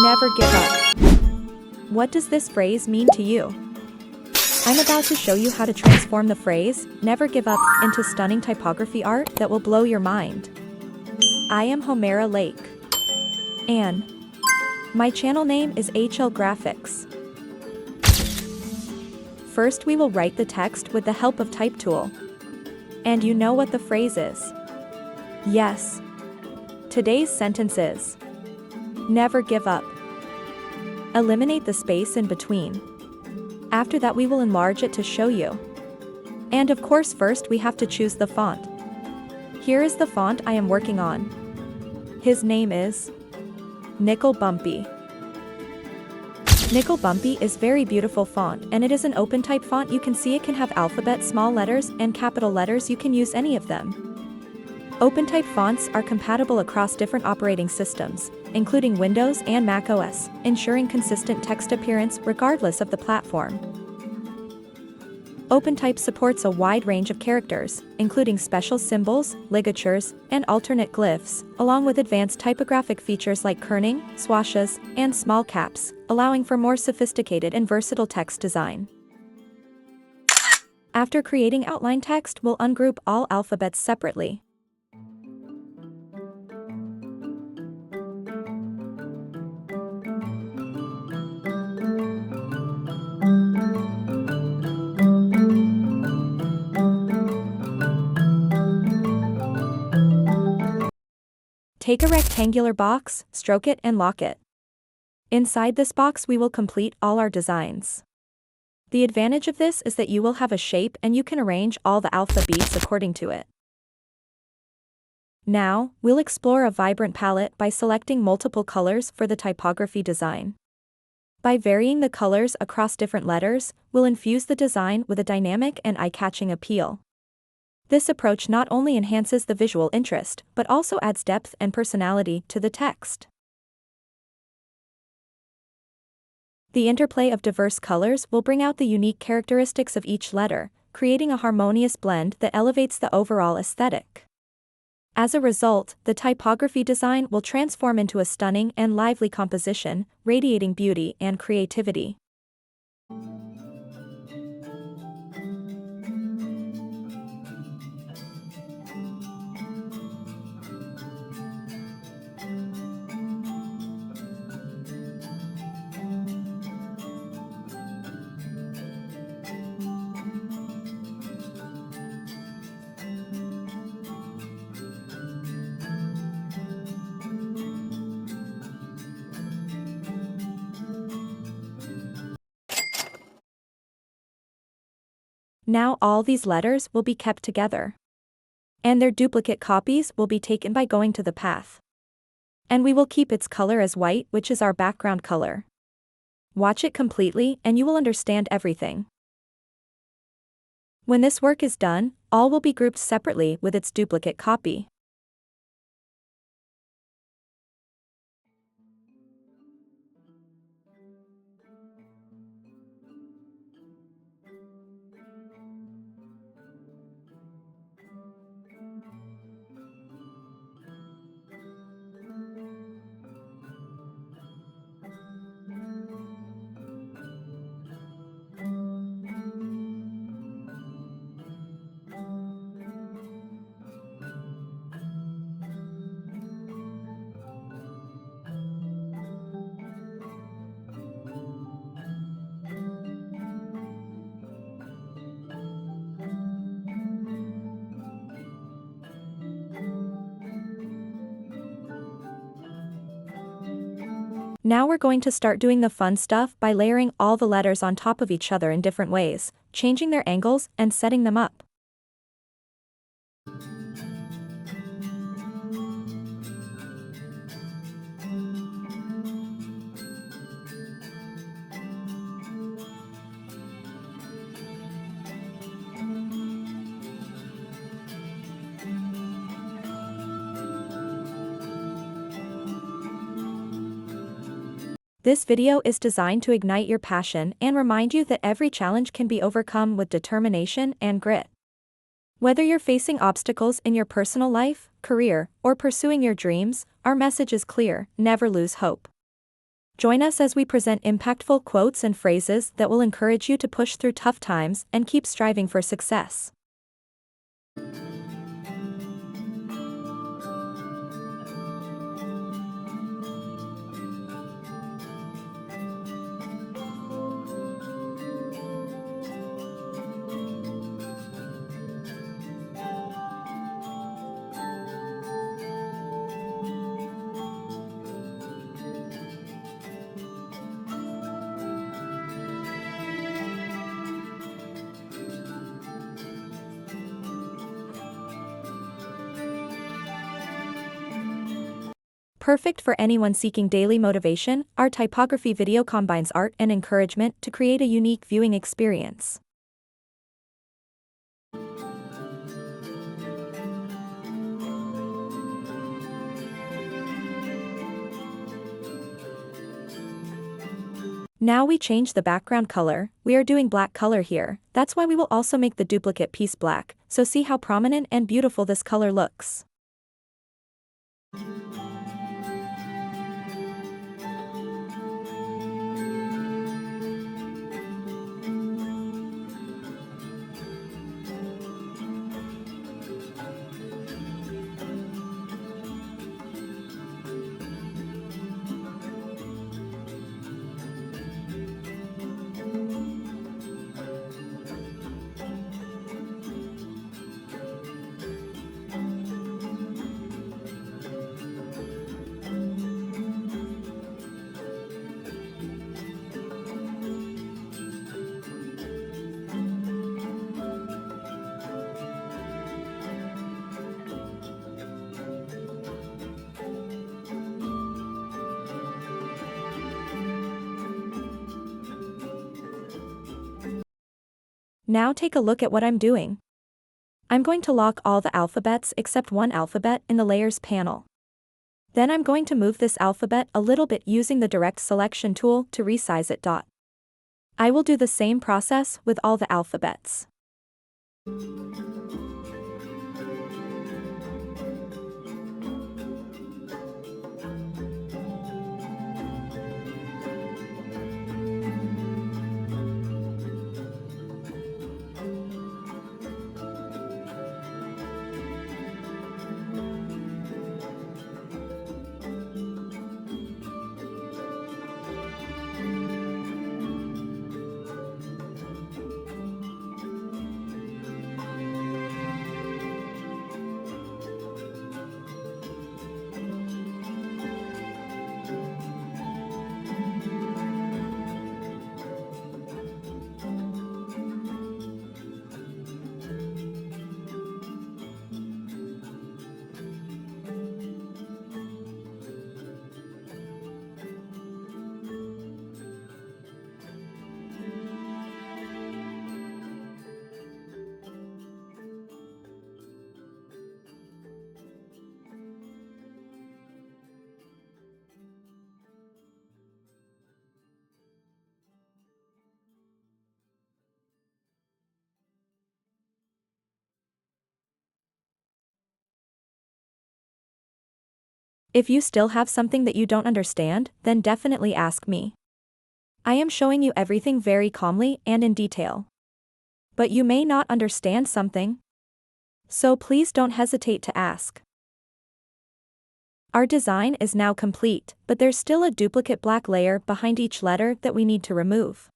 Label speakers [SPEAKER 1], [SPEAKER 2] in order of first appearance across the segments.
[SPEAKER 1] Never give up. What does this phrase mean to you? I'm about to show you how to transform the phrase, never give up, into stunning typography art that will blow your mind. I am Humaira Laique. And my channel name is HL Graphics. First we will write the text with the help of Type tool. And you know what the phrase is? Yes. Today's sentence is, never give up. Eliminate the space in between. After that we will enlarge it to show you. And of course first we have to choose the font. Here is the font I am working on. His name is Nickel Bumpy. Nickel Bumpy is very beautiful font and it is an open type font. You can see it can have alphabet, small letters, and capital letters. You can use any of them. Open type fonts are compatible across different operating systems, including Windows and Mac OS, ensuring consistent text appearance regardless of the platform. OpenType supports a wide range of characters, including special symbols, ligatures, and alternate glyphs, along with advanced typographic features like kerning, swashes, and small caps, allowing for more sophisticated and versatile text design. After creating outline text, we'll ungroup all alphabets separately. Take a rectangular box, stroke it and lock it. Inside this box we will complete all our designs. The advantage of this is that you will have a shape and you can arrange all the alphabets according to it. Now, we'll explore a vibrant palette by selecting multiple colors for the typography design. By varying the colors across different letters, we'll infuse the design with a dynamic and eye-catching appeal. This approach not only enhances the visual interest, but also adds depth and personality to the text. The interplay of diverse colors will bring out the unique characteristics of each letter, creating a harmonious blend that elevates the overall aesthetic. As a result, the typography design will transform into a stunning and lively composition, radiating beauty and creativity. Now all these letters will be kept together. And their duplicate copies will be taken by going to the path. And we will keep its color as white, which is our background color. Watch it completely and you will understand everything. When this work is done, all will be grouped separately with its duplicate copy. Now we're going to start doing the fun stuff by layering all the letters on top of each other in different ways, changing their angles and setting them up. This video is designed to ignite your passion and remind you that every challenge can be overcome with determination and grit. Whether you're facing obstacles in your personal life, career, or pursuing your dreams, our message is clear: never lose hope. Join us as we present impactful quotes and phrases that will encourage you to push through tough times and keep striving for success. Perfect for anyone seeking daily motivation, our typography video combines art and encouragement to create a unique viewing experience. Now we change the background color. We are doing black color here. That's why we will also make the duplicate piece black, so see how prominent and beautiful this color looks. Now take a look at what I'm doing. I'm going to lock all the alphabets except one alphabet in the Layers panel. Then I'm going to move this alphabet a little bit using the Direct Selection tool to resize it. I will do the same process with all the alphabets. If you still have something that you don't understand, then definitely ask me. I am showing you everything very calmly and in detail. But you may not understand something. So please don't hesitate to ask. Our design is now complete, but there's still a duplicate black layer behind each letter that we need to remove.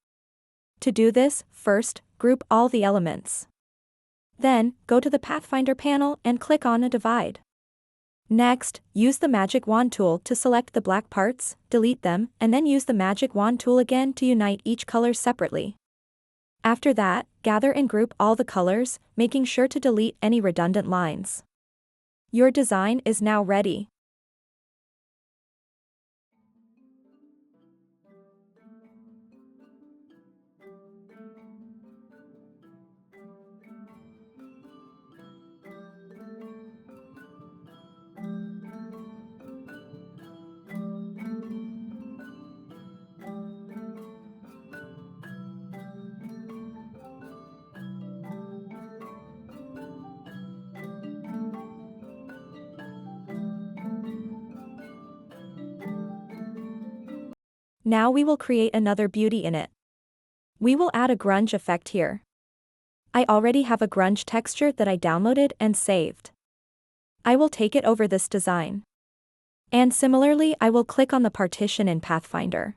[SPEAKER 1] To do this, first, group all the elements. Then, go to the Pathfinder panel and click on a divide. Next, use the Magic Wand tool to select the black parts, delete them, and then use the Magic Wand tool again to unite each color separately. After that, gather and group all the colors, making sure to delete any redundant lines. Your design is now ready. Now we will create another beauty in it. We will add a grunge effect here. I already have a grunge texture that I downloaded and saved. I will take it over this design. And similarly, I will click on the partition in Pathfinder.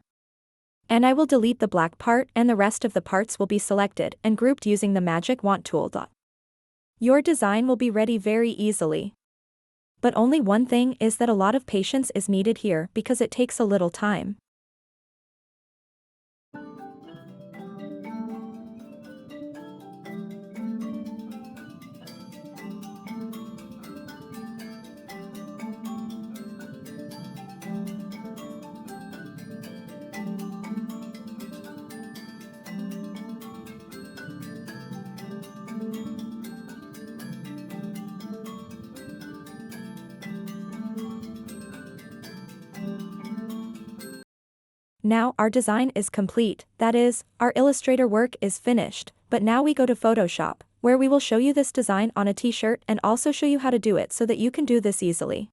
[SPEAKER 1] And I will delete the black part, and the rest of the parts will be selected and grouped using the magic wand tool. Your design will be ready very easily. But only one thing is that a lot of patience is needed here because it takes a little time. Now our design is complete, that is, our Illustrator work is finished, but now we go to Photoshop, where we will show you this design on a t-shirt and also show you how to do it so that you can do this easily.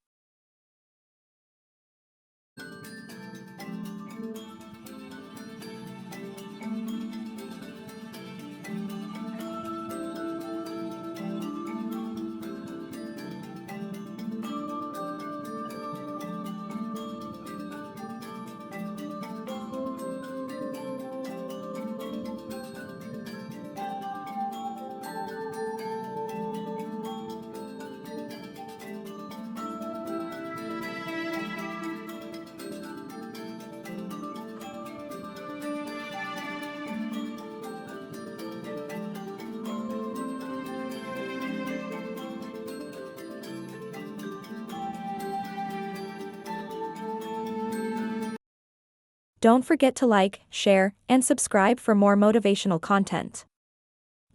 [SPEAKER 1] Don't forget to like, share, and subscribe for more motivational content.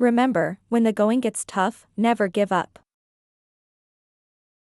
[SPEAKER 1] Remember, when the going gets tough, never give up.